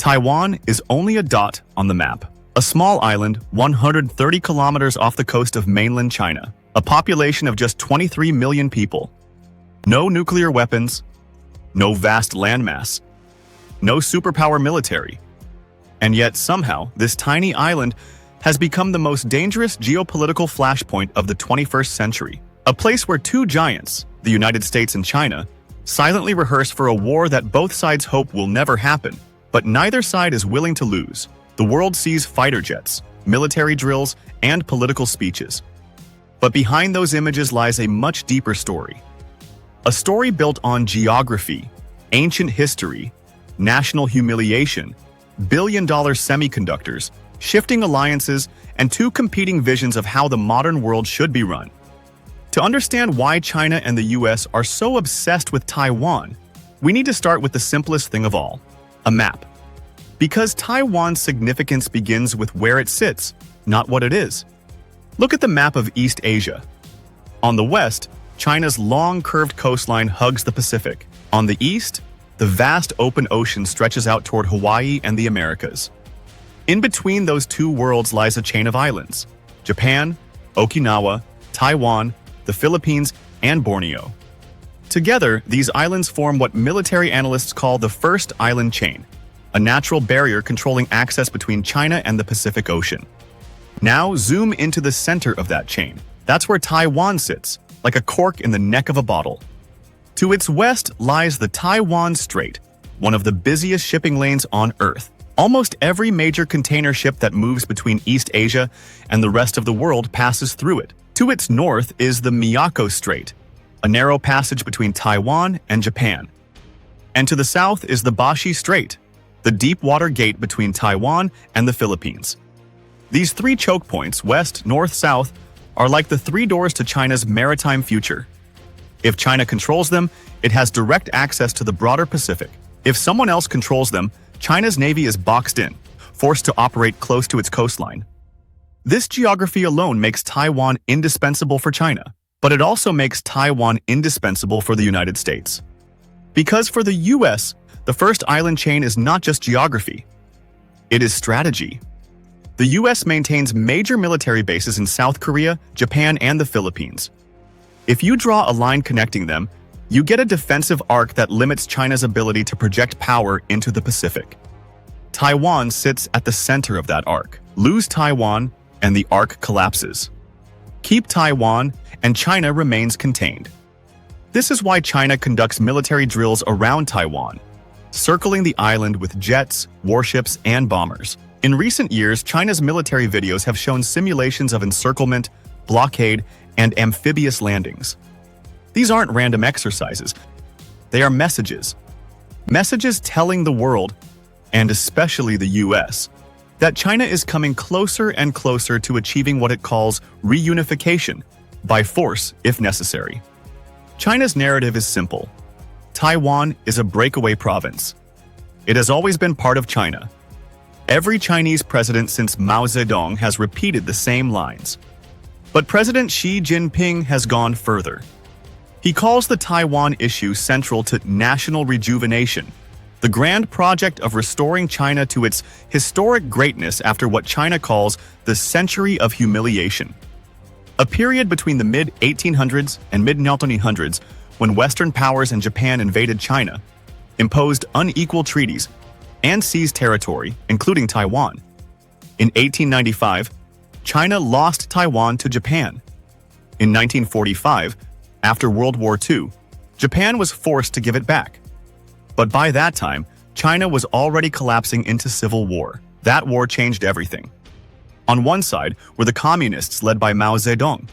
Taiwan is only a dot on the map, a small island 130 kilometers off the coast of mainland China, a population of just 23 million people. No nuclear weapons, no vast landmass, no superpower military. And yet somehow, this tiny island has become the most dangerous geopolitical flashpoint of the 21st century, a place where two giants, the United States and China, silently rehearse for a war that both sides hope will never happen, but neither side is willing to lose. The world sees fighter jets, military drills, and political speeches. But behind those images lies a much deeper story. A story built on geography, ancient history, national humiliation, billion-dollar semiconductors, shifting alliances, and two competing visions of how the modern world should be run. To understand why China and the US are so obsessed with Taiwan, we need to start with the simplest thing of all, a map. Because Taiwan's significance begins with where it sits, not what it is. Look at the map of East Asia. On the west, China's long curved coastline hugs the Pacific. On the east, the vast open ocean stretches out toward Hawaii and the Americas. In between those two worlds lies a chain of islands: Japan, Okinawa, Taiwan, the Philippines, and Borneo. Together, these islands form what military analysts call the first island chain, a natural barrier controlling access between China and the Pacific Ocean. Now zoom into the center of that chain. That's where Taiwan sits, like a cork in the neck of a bottle. To its west lies the Taiwan Strait, one of the busiest shipping lanes on Earth. Almost every major container ship that moves between East Asia and the rest of the world passes through it. To its north is the Miyako Strait, a narrow passage between Taiwan and Japan. And to the south is the Bashi Strait, the deep water gate between Taiwan and the Philippines. These three choke points, west, north, south, are like the three doors to China's maritime future. If China controls them, it has direct access to the broader Pacific. If someone else controls them, China's navy is boxed in, forced to operate close to its coastline. This geography alone makes Taiwan indispensable for China, but it also makes Taiwan indispensable for the United States. Because for the US, the first island chain is not just geography, it is strategy. The US maintains major military bases in South Korea, Japan, and the Philippines. If you draw a line connecting them, you get a defensive arc that limits China's ability to project power into the Pacific. Taiwan sits at the center of that arc. Lose Taiwan, and the arc collapses. Keep Taiwan, and China remains contained. This is why China conducts military drills around Taiwan, circling the island with jets, warships, and bombers. In recent years, China's military videos have shown simulations of encirclement, blockade, and amphibious landings. These aren't random exercises. They are messages. Messages telling the world, and especially the US, that China is coming closer and closer to achieving what it calls reunification, by force if necessary. China's narrative is simple. Taiwan is a breakaway province. It has always been part of China. Every Chinese president since Mao Zedong has repeated the same lines. But President Xi Jinping has gone further. He calls the Taiwan issue central to national rejuvenation, the grand project of restoring China to its historic greatness after what China calls the century of humiliation. A period between the mid-1800s and mid-1900s when Western powers and Japan invaded China, imposed unequal treaties, and seized territory, including Taiwan. In 1895, China lost Taiwan to Japan. In 1945, after World War II, Japan was forced to give it back. But by that time, China was already collapsing into civil war. That war changed everything. On one side were the communists led by Mao Zedong.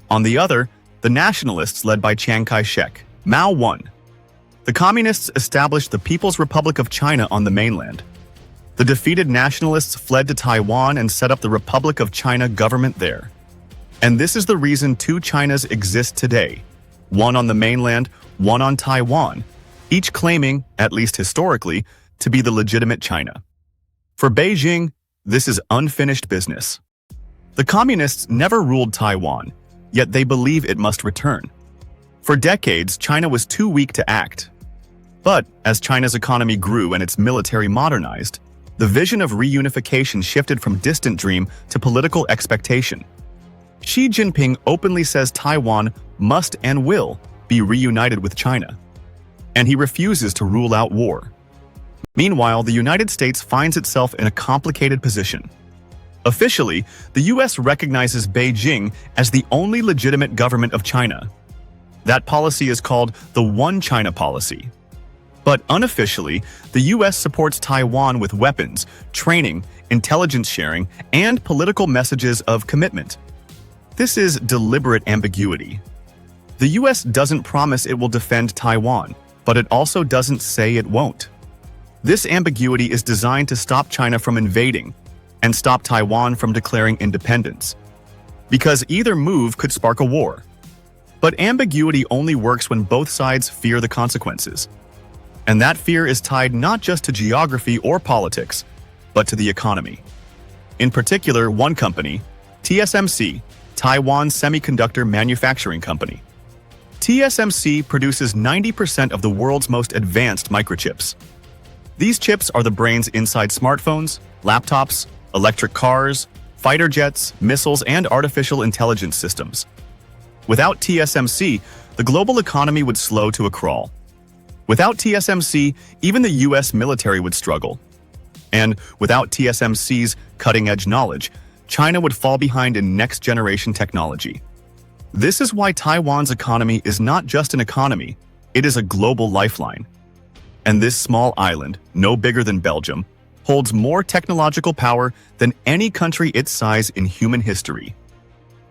On the other, the nationalists led by Chiang Kai-shek. Mao won. The communists established the People's Republic of China on the mainland. The defeated nationalists fled to Taiwan and set up the Republic of China government there. And this is the reason two Chinas exist today, one on the mainland, one on Taiwan, each claiming, at least historically, to be the legitimate China. For Beijing, this is unfinished business. The communists never ruled Taiwan, yet they believe it must return. For decades, China was too weak to act. But as China's economy grew and its military modernized, the vision of reunification shifted from distant dream to political expectation. Xi Jinping openly says Taiwan must and will be reunited with China, and he refuses to rule out war. Meanwhile, the United States finds itself in a complicated position. Officially, the US recognizes Beijing as the only legitimate government of China. That policy is called the One China policy. But unofficially, the US supports Taiwan with weapons, training, intelligence sharing, and political messages of commitment. This is deliberate ambiguity. The US doesn't promise it will defend Taiwan, but it also doesn't say it won't. This ambiguity is designed to stop China from invading and stop Taiwan from declaring independence, because either move could spark a war. But ambiguity only works when both sides fear the consequences. And that fear is tied not just to geography or politics, but to the economy. In particular, one company, TSMC, Taiwan Semiconductor Manufacturing Company. TSMC produces 90% of the world's most advanced microchips. These chips are the brains inside smartphones, laptops, electric cars, fighter jets, missiles, and artificial intelligence systems. Without TSMC, the global economy would slow to a crawl. Without TSMC, even the US military would struggle. And without TSMC's cutting-edge knowledge, China would fall behind in next-generation technology. This is why Taiwan's economy is not just an economy, it is a global lifeline. And this small island, no bigger than Belgium, holds more technological power than any country its size in human history.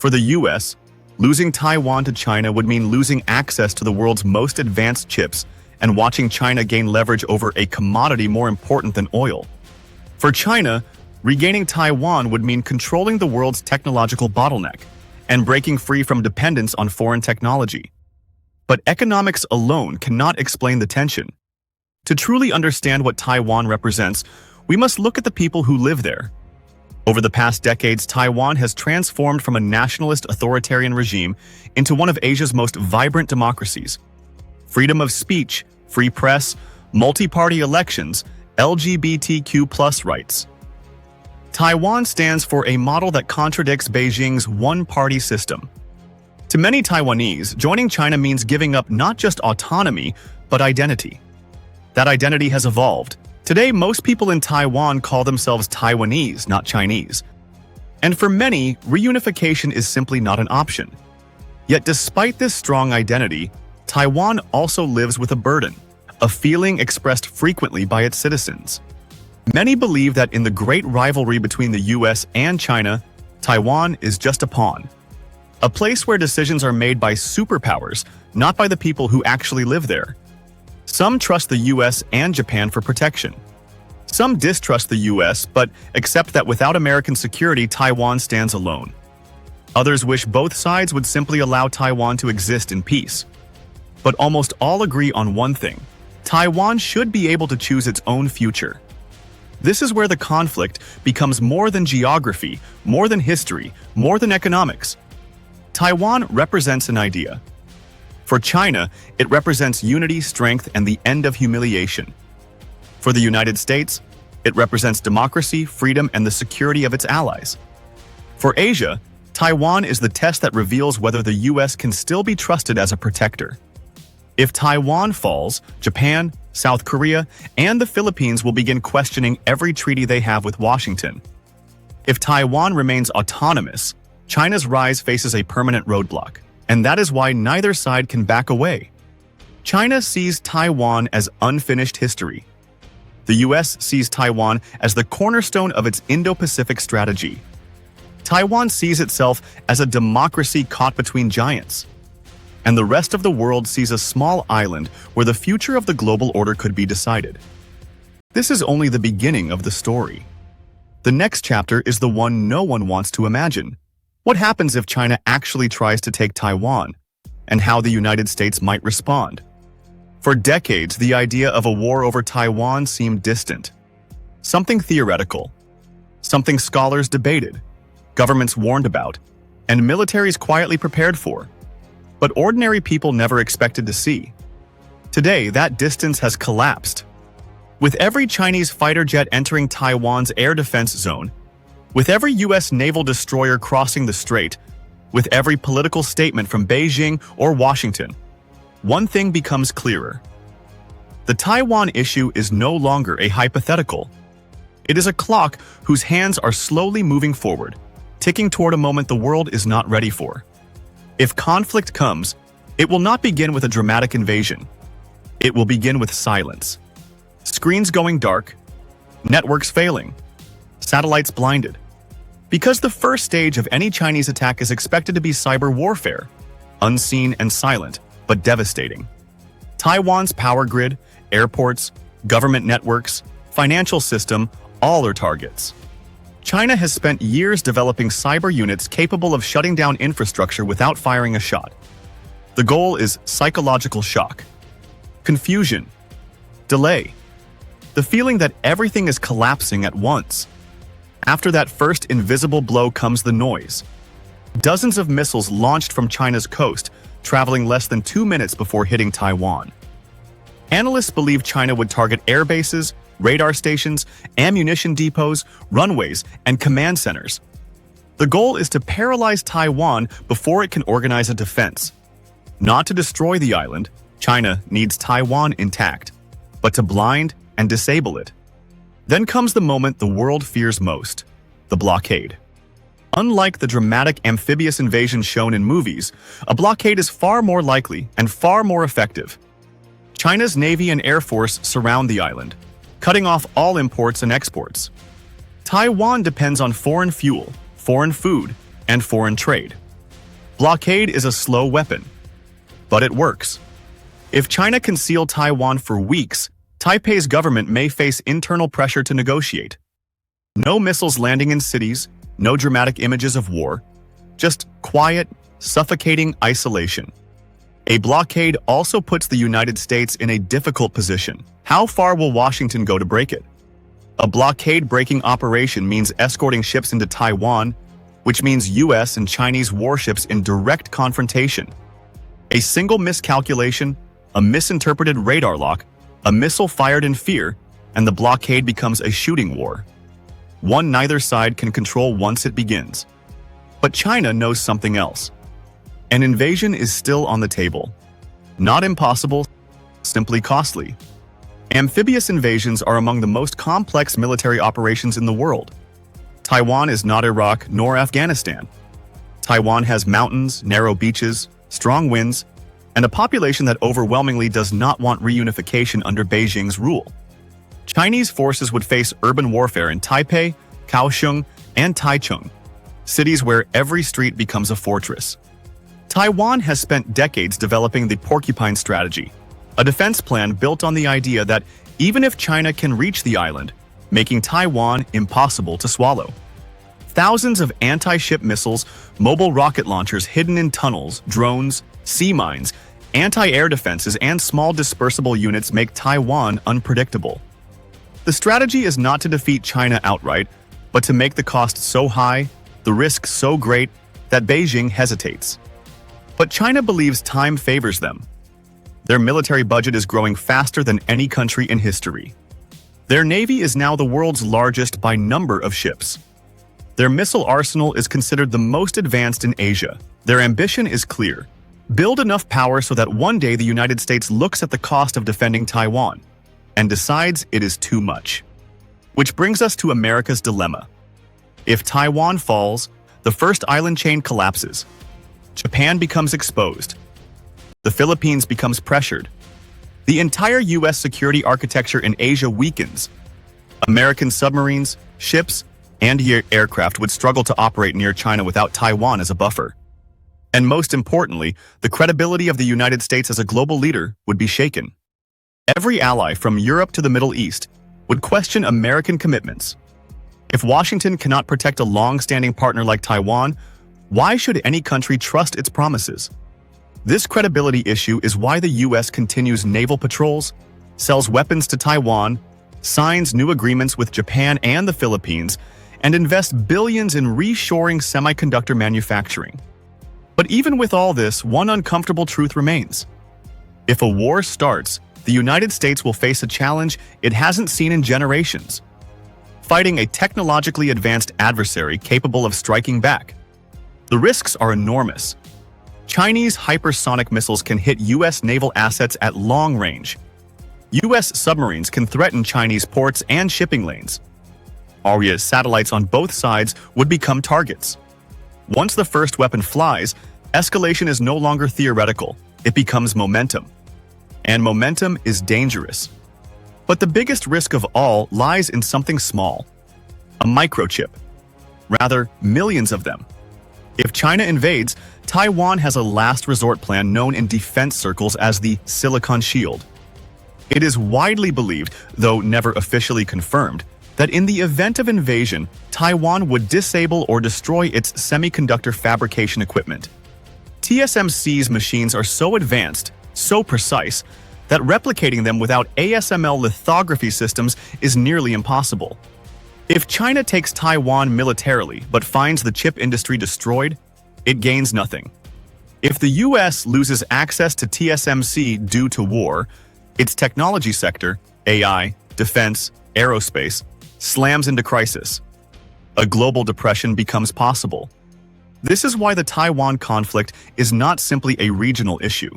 For the US, losing Taiwan to China would mean losing access to the world's most advanced chips and watching China gain leverage over a commodity more important than oil. For China, regaining Taiwan would mean controlling the world's technological bottleneck and breaking free from dependence on foreign technology. But economics alone cannot explain the tension. To truly understand what Taiwan represents, we must look at the people who live there. Over the past decades, Taiwan has transformed from a nationalist authoritarian regime into one of Asia's most vibrant democracies. Freedom of speech, free press, multi-party elections, LGBTQ+ rights. Taiwan stands for a model that contradicts Beijing's one-party system. To many Taiwanese, joining China means giving up not just autonomy, but identity. That identity has evolved. Today, most people in Taiwan call themselves Taiwanese, not Chinese. And for many, reunification is simply not an option. Yet despite this strong identity, Taiwan also lives with a burden, a feeling expressed frequently by its citizens. Many believe that in the great rivalry between the US and China, Taiwan is just a pawn. A place where decisions are made by superpowers, not by the people who actually live there. Some trust the US and Japan for protection. Some distrust the US, but accept that without American security, Taiwan stands alone. Others wish both sides would simply allow Taiwan to exist in peace. But almost all agree on one thing: Taiwan should be able to choose its own future. This is where the conflict becomes more than geography, more than history, more than economics. Taiwan represents an idea. For China, it represents unity, strength, and the end of humiliation. For the United States, it represents democracy, freedom, and the security of its allies. For Asia, Taiwan is the test that reveals whether the US can still be trusted as a protector. If Taiwan falls, Japan, South Korea, and the Philippines will begin questioning every treaty they have with Washington. If Taiwan remains autonomous, China's rise faces a permanent roadblock, and that is why neither side can back away. China sees Taiwan as unfinished history. The US sees Taiwan as the cornerstone of its Indo-Pacific strategy. Taiwan sees itself as a democracy caught between giants. And the rest of the world sees a small island where the future of the global order could be decided. This is only the beginning of the story. The next chapter is the one no one wants to imagine. What happens if China actually tries to take Taiwan, and how the United States might respond? For decades, the idea of a war over Taiwan seemed distant. Something theoretical. Something scholars debated, governments warned about, and militaries quietly prepared for. But ordinary people never expected to see. Today, that distance has collapsed. With every Chinese fighter jet entering Taiwan's air defense zone, with every U.S. naval destroyer crossing the strait, with every political statement from Beijing or Washington, one thing becomes clearer. The Taiwan issue is no longer a hypothetical. It is a clock whose hands are slowly moving forward, ticking toward a moment the world is not ready for. If conflict comes, it will not begin with a dramatic invasion. It will begin with silence. Screens going dark, networks failing, satellites blinded. Because the first stage of any Chinese attack is expected to be cyber warfare, unseen and silent, but devastating. Taiwan's power grid, airports, government networks, financial system, all are targets. China has spent years developing cyber units capable of shutting down infrastructure without firing a shot. The goal is psychological shock, confusion, delay, the feeling that everything is collapsing at once. After that first invisible blow comes the noise. Dozens of missiles launched from China's coast, traveling less than 2 minutes before hitting Taiwan. Analysts believe China would target air bases, radar stations, ammunition depots, runways, and command centers. The goal is to paralyze Taiwan before it can organize a defense. Not to destroy the island, China needs Taiwan intact, but to blind and disable it. Then comes the moment the world fears most, the blockade. Unlike the dramatic amphibious invasion shown in movies, a blockade is far more likely and far more effective. China's Navy and Air Force surround the island, cutting off all imports and exports. Taiwan depends on foreign fuel, foreign food, and foreign trade. Blockade is a slow weapon, but it works. If China can seal Taiwan for weeks, Taipei's government may face internal pressure to negotiate. No missiles landing in cities, no dramatic images of war, just quiet, suffocating isolation. A blockade also puts the United States in a difficult position. How far will Washington go to break it? A blockade-breaking operation means escorting ships into Taiwan, which means U.S. and Chinese warships in direct confrontation. A single miscalculation, a misinterpreted radar lock, a missile fired in fear, and the blockade becomes a shooting war. One neither side can control once it begins. But China knows something else. An invasion is still on the table. Not impossible, simply costly. Amphibious invasions are among the most complex military operations in the world. Taiwan is not Iraq nor Afghanistan. Taiwan has mountains, narrow beaches, strong winds, and a population that overwhelmingly does not want reunification under Beijing's rule. Chinese forces would face urban warfare in Taipei, Kaohsiung, and Taichung, cities where every street becomes a fortress. Taiwan has spent decades developing the porcupine strategy, a defense plan built on the idea that even if China can reach the island, making Taiwan impossible to swallow. Thousands of anti-ship missiles, mobile rocket launchers hidden in tunnels, drones, sea mines, anti-air defenses, and small dispersible units make Taiwan unpredictable. The strategy is not to defeat China outright, but to make the cost so high, the risk so great, that Beijing hesitates. But China believes time favors them. Their military budget is growing faster than any country in history. Their navy is now the world's largest by number of ships. Their missile arsenal is considered the most advanced in Asia. Their ambition is clear. Build enough power so that one day the United States looks at the cost of defending Taiwan and decides it is too much. Which brings us to America's dilemma. If Taiwan falls, the first island chain collapses. Japan becomes exposed. The Philippines becomes pressured. The entire U.S. security architecture in Asia weakens. American submarines, ships, and aircraft would struggle to operate near China without Taiwan as a buffer. And most importantly, the credibility of the United States as a global leader would be shaken. Every ally from Europe to the Middle East would question American commitments. If Washington cannot protect a long-standing partner like Taiwan, why should any country trust its promises? This credibility issue is why the U.S. continues naval patrols, sells weapons to Taiwan, signs new agreements with Japan and the Philippines, and invests billions in reshoring semiconductor manufacturing. But even with all this, one uncomfortable truth remains. If a war starts, the United States will face a challenge it hasn't seen in generations: fighting a technologically advanced adversary capable of striking back. The risks are enormous. Chinese hypersonic missiles can hit U.S. naval assets at long range. U.S. submarines can threaten Chinese ports and shipping lanes. ARIA's satellites on both sides would become targets. Once the first weapon flies, escalation is no longer theoretical, it becomes momentum. And momentum is dangerous. But the biggest risk of all lies in something small: a microchip. Rather, millions of them. If China invades, Taiwan has a last resort plan known in defense circles as the Silicon Shield. It is widely believed, though never officially confirmed, that in the event of invasion, Taiwan would disable or destroy its semiconductor fabrication equipment. TSMC's machines are so advanced, so precise, that replicating them without ASML lithography systems is nearly impossible. If China takes Taiwan militarily but finds the chip industry destroyed, it gains nothing. If the US loses access to TSMC due to war, its technology sector, AI, defense, aerospace, slams into crisis. A global depression becomes possible. This is why the Taiwan conflict is not simply a regional issue.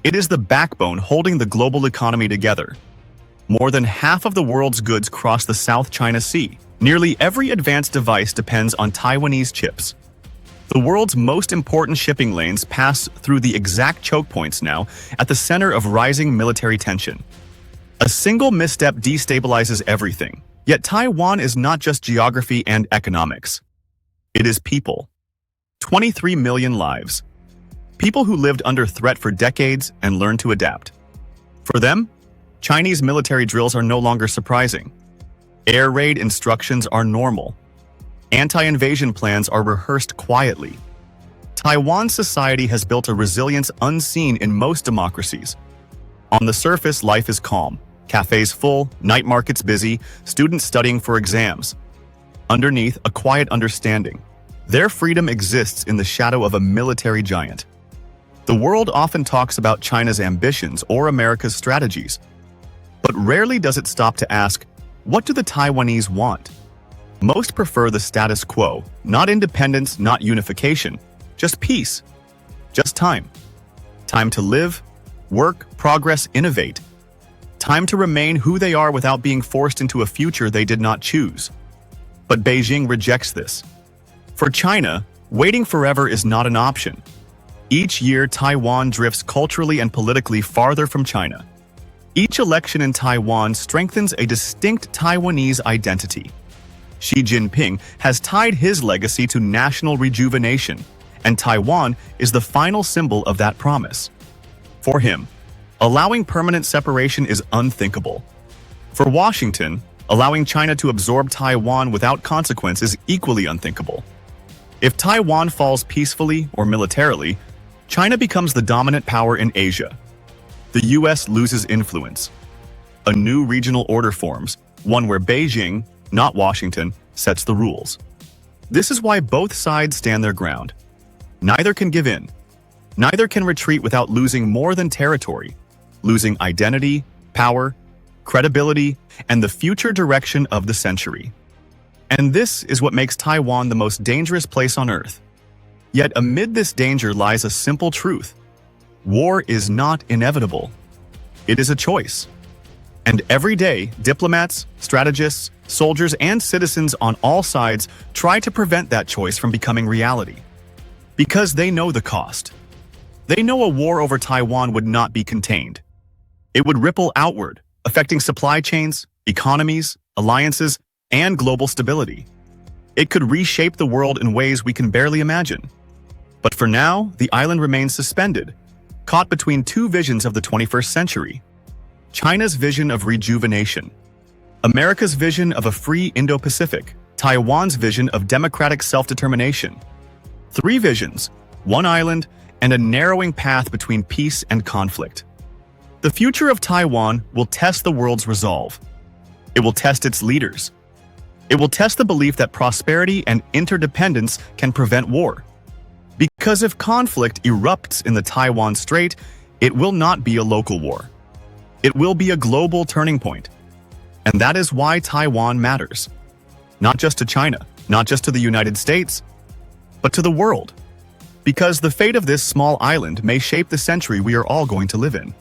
It is the backbone holding the global economy together. More than half of the world's goods cross the South China Sea. Nearly every advanced device depends on Taiwanese chips. The world's most important shipping lanes pass through the exact choke points now, at the center of rising military tension. A single misstep destabilizes everything. Yet Taiwan is not just geography and economics. It is people. 23 million lives. People who lived under threat for decades and learned to adapt. For them, Chinese military drills are no longer surprising. Air raid instructions are normal. Anti-invasion plans are rehearsed quietly. Taiwan society has built a resilience unseen in most democracies. On the surface, life is calm. Cafes full, night markets busy, students studying for exams. Underneath, a quiet understanding. Their freedom exists in the shadow of a military giant. The world often talks about China's ambitions or America's strategies, but rarely does it stop to ask, what do the Taiwanese want? Most prefer the status quo, not independence, not unification, just peace, just time. Time to live, work, progress, innovate. Time to remain who they are without being forced into a future they did not choose. But Beijing rejects this. For China, waiting forever is not an option. Each year, Taiwan drifts culturally and politically farther from China. Each election in Taiwan strengthens a distinct Taiwanese identity. Xi Jinping has tied his legacy to national rejuvenation, and Taiwan is the final symbol of that promise. For him, allowing permanent separation is unthinkable. For Washington, allowing China to absorb Taiwan without consequence is equally unthinkable. If Taiwan falls peacefully or militarily, China becomes the dominant power in Asia. The US loses influence. A new regional order forms, one where Beijing, not Washington, sets the rules. This is why both sides stand their ground. Neither can give in. Neither can retreat without losing more than territory, losing identity, power, credibility, and the future direction of the century. And this is what makes Taiwan the most dangerous place on Earth. Yet amid this danger lies a simple truth. War is not inevitable. It is a choice. And every day, diplomats, strategists, soldiers, and citizens on all sides try to prevent that choice from becoming reality. Because they know the cost. They know a war over Taiwan would not be contained. It would ripple outward, affecting supply chains, economies, alliances, and global stability. It could reshape the world in ways we can barely imagine. But for now, the island remains suspended, caught between two visions of the 21st century. China's vision of rejuvenation, America's vision of a free Indo-Pacific, Taiwan's vision of democratic self-determination. Three visions, one island, and a narrowing path between peace and conflict. The future of Taiwan will test the world's resolve. It will test its leaders. It will test the belief that prosperity and interdependence can prevent war. Because if conflict erupts in the Taiwan Strait, It will not be a local war. It will be a global turning point. And that is why Taiwan matters. Not just to China, not just to the United States, but to the world. Because the fate of this small island may shape the century we are all going to live in.